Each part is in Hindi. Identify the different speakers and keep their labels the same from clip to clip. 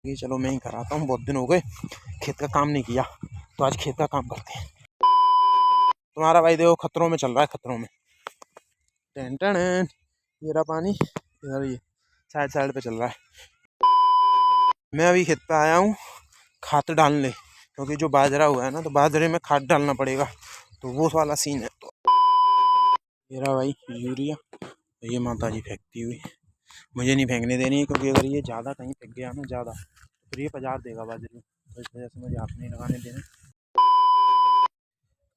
Speaker 1: कि चलो मैं ही कराता हूँ, बहुत दिन हो गए खेत का काम नहीं किया, तो आज खेत का काम करते हैं। तुम्हारा भाई देखो खतरों में चल रहा है, खतरों में। टेन टेन ये रहा पानी इधर, ये साइड साइड पे चल रहा है। मैं अभी खेत पे आया हूँ खाद डालने, क्योंकि जो बाजरा हुआ है ना, तो बाजरे में खाद डालना पड़ेगा, तो वो वाला सीन है। तो ये रहा भाई यूरिया, ये माता जी फेंकती हुई, मुझे नहीं फेंकने देनी है, क्योंकि अगर ये ज़्यादा कहीं फेंक गया ना ज़्यादा, तो फिर ये पजार देगा बाजरे में, तो इस वजह से मुझे हाथ नहीं लगाने देना।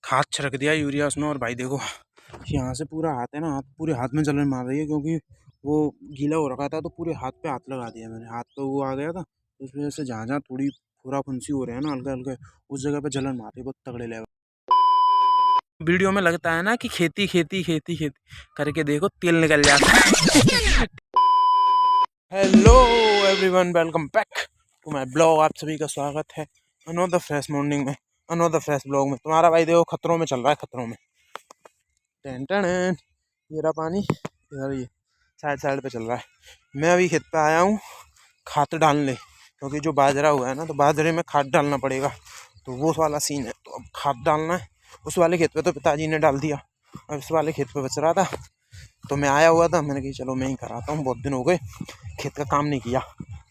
Speaker 1: खाद छिड़क दिया यूरिया उसमें, और भाई देखो यहाँ से पूरा हाथ है ना, हाथ पूरे हाथ में जलन मार रही है, क्योंकि वो गीला हो रखा था, तो पूरे हाथ पे हाथ लगा दिया मैंने, हाथ तो वो आ गया था, तो उस वजह से जहाँ जहाँ थोड़ी फुरा फुंसी हो रहे हैं ना हल्के हल्के, उस जगह पे जलन मार रही है बहुत तगड़े लेवल। वीडियो में लगता है ना कि खेती खेती खेती खेती करके देखो तेल निकल जाता है। Hello everyone, welcome back to my blog. आप सभी का स्वागत है अनदर फ्रेश मॉर्निंग में, अनदर फ्रेश ब्लॉग में। तुम्हारा भाई देखो खतरों में चल रहा है, खतरों में। टेन टेन ये रहा पानी इधर, ये साइड साइड पे चल रहा है। मैं अभी खेत पे आया हूँ खाद डालने, क्योंकि जो बाजरा हुआ है ना, तो बाजरे में खाद डालना पड़ेगा, तो वो वाला सीन है। तो अब खाद डालना है। उस वाले खेत पे तो पिताजी ने डाल दिया, अब इस वाले खेत पे बच रहा था, तो मैं आया हुआ था, मैंने कहा चलो मैं ही कराता हूँ, बहुत दिन हो गए खेत का काम नहीं किया,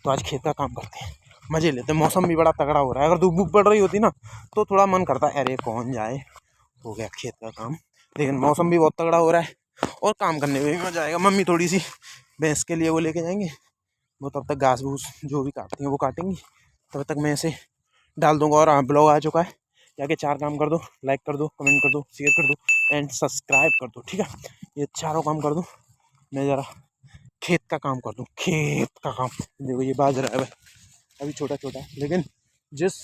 Speaker 1: तो आज खेत का काम करते हैं, मजे लेते हैं। मौसम भी बड़ा तगड़ा हो रहा है, अगर धूप धूप पड़ रही होती ना, तो थोड़ा मन करता है अरे कौन जाए, हो गया खेत का काम। लेकिन मौसम भी बहुत तगड़ा हो रहा है, और काम करने में भी मजा आएगा। मम्मी थोड़ी सी भैंस के लिए वो लेके जाएंगे, वो तब तक घास भूस जो भी काटती हैं वो काटेंगी, तब तक मैं इसे डाल दूंगा। और हाँ, ब्लॉग आ चुका है, जाके 4 काम कर दो, लाइक कर दो, कमेंट कर दो, शेयर कर दो एंड सब्सक्राइब कर दो, ठीक है। ये चारों काम कर दो, मैं ज़रा खेत का काम कर दूँ, खेत का काम। देखो ये बाजरा है भाई, अभी छोटा छोटा है, लेकिन जिस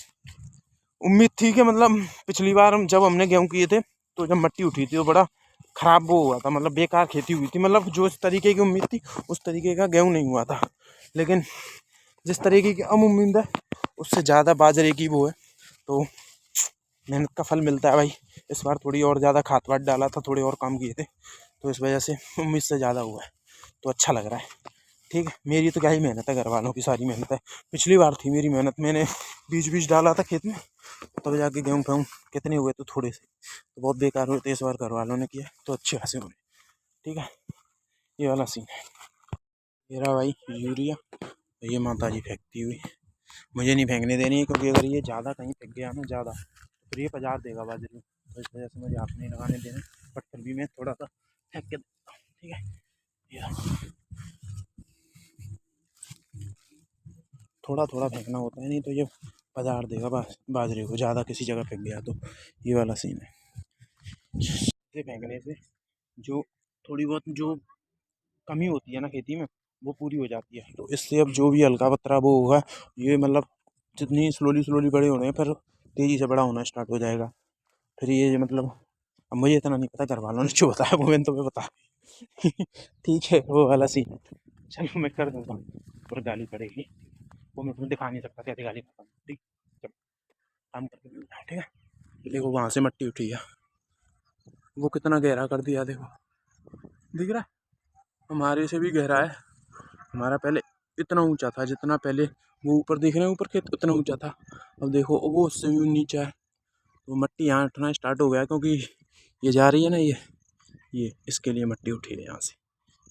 Speaker 1: उम्मीद थी कि मतलब पिछली बार जब हमने गेहूँ किए थे, तो जब मट्टी उठी थी तो बड़ा ख़राब वो हुआ था, मतलब बेकार खेती हुई थी, मतलब जो इस तरीके की उम्मीद थी उस तरीके का गेहूँ नहीं हुआ था। लेकिन जिस तरीके की अब उम्मीद है, उससे ज़्यादा बाजरे की वो है, तो मेहनत का फल मिलता है भाई। इस बार थोड़ी और ज़्यादा खाद वाद डाला था, थोड़े और काम किए थे, तो इस वजह से उम्मीद से ज़्यादा हुआ है, तो अच्छा लग रहा है। ठीक है, मेरी तो क्या ही मेहनत है, घर वालों की सारी मेहनत है। पिछली बार थी मेरी मेहनत, मैंने बीज डाला था खेत में, तब जाके गेहूँ फेहूँ कितने हुए, तो थोड़े से तो बहुत बेकार हुए थे। इस बार घर वालों ने किया तो अच्छे खासे हुए। ठीक है, ये वाला सीन है। ये रहा भाई यूरिया, ये माता जी फेंकती हुई, मुझे नहीं फेंकने देनी है, क्योंकि अगर ये ज़्यादा कहीं फेंक गया ना ज़्यादा, तो फिर ये पजार देगा बाजरे में, तो इस वजह से मुझे हाथ नहीं लगाने देना। बट फिर भी मैं थोड़ा सा फेंक के देता हूँ, ठीक है। ये थोड़ा थोड़ा फेंकना होता है, नहीं तो ये पजार देगा बाजरे को, ज़्यादा किसी जगह फेंक गया तो। ये वाला सीन है। इसे फेंकने से जो थोड़ी बहुत जो कमी होती है ना खेती में, वो पूरी हो जाती है। तो इससे अब जो भी हल्का पतरा वो होगा, ये मतलब जितनी स्लोली स्लोली बड़े हो रहे हैं, फिर तेज़ी से बड़ा होना स्टार्ट हो जाएगा। फिर ये मतलब अब मुझे इतना नहीं पता, घर वालों ने जो बताया वो मैंने तुम्हें बता। ठीक है, वो वाला सीन है। चलो मैं कर दूँगा, पर गाली पड़ेगी, वो मैं तुम्हें दिखा नहीं सकता कैसे गाली खाता हूँ। ठीक, चलो काम करके मिलता है, ठीक है। देखो वहाँ से मट्टी उठी है, वो कितना गहरा कर दिया देखो, दिख रहा है, हमारे से भी गहरा है। हमारा पहले इतना ऊंचा था, जितना पहले वो ऊपर देख रहे हैं, ऊपर खेत उतना ऊंचा था, अब देखो वो उससे भी नीचा है। तो मट्टी यहाँ उठना स्टार्ट हो गया, क्योंकि ये जा रही है ना, ये इसके लिए मट्टी उठी है यहाँ से।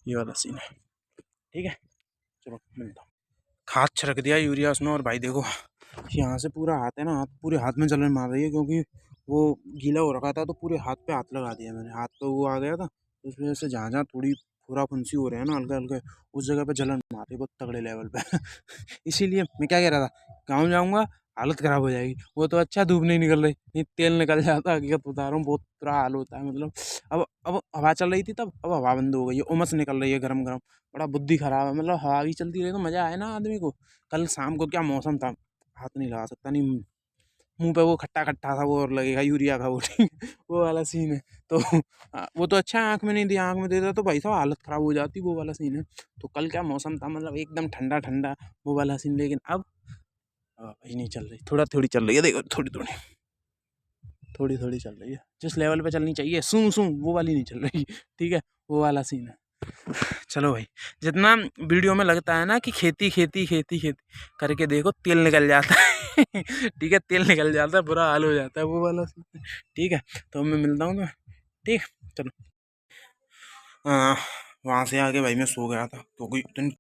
Speaker 1: ये वाला सीन है, ठीक है। चलो मिलता हूँ। खाद छिड़क दिया यूरिया उसमें, और भाई देखो यहाँ से पूरा हाथ है ना, हाथ पूरे हाथ में जलन मार रही है, क्योंकि वो गीला हो रखा था, तो पूरे हाथ पे हाथ लगा दिया मैंने, हाथ तो वो आ गया था, तो उस वजह से जहाँ जहाँ थोड़ी फुरा फुंसी हो रहे हैं ना हल्के हल्के, उस जगह पे जलन मार रही है बहुत तगड़े लेवल पे। इसीलिए मैं क्या कह रहा था, गाँव जाऊँगा हालत ख़राब हो जाएगी। वो तो अच्छा धूप नहीं निकल रही, नहीं तेल निकल जाता, हकीकत बता रहा हूँ, बहुत बुरा हाल होता है। मतलब अब हवा चल रही थी तब, अब हवा बंद हो गई है, उमस निकल रही है गरम गरम, बड़ा बुद्धि ख़राब है। मतलब हवा भी चलती रहे तो मज़ा आए ना आदमी को। कल शाम को क्या मौसम था, हाथ नहीं लगा सकता, नहीं मुँह पे वो खट्टा खट्टा था, वो और लगेगा यूरिया का वो। ठीक है, वो वाला सीन है। तो वो तो अच्छा है, आँख में नहीं दिया, आँख में देता तो भाई साहब हालत ख़राब हो जाती, वो वाला सीन है। तो कल क्या मौसम था, मतलब एकदम ठंडा ठंडा वो वाला सीन। लेकिन अब भाई नहीं चल रही, थोड़ा थोड़ी चल रही है, देखो थोड़ी थोड़ी थोड़ी थोड़ी चल रही है, जिस लेवल पे चलनी चाहिए, सूं सूं वो वाली नहीं चल रही। ठीक है, वो वाला सीन है। चलो भाई, जितना वीडियो में लगता है ना कि खेती खेती खेती खेती करके देखो तेल निकल जाता है। ठीक है, तेल निकल जाता है, बुरा हाल हो जाता है वो वाला सीन। ठीक है, तो मैं मिलता हूँ तो ठीक। चलो। वहाँ से आके भाई मैं सो गया था क्योंकि इतनी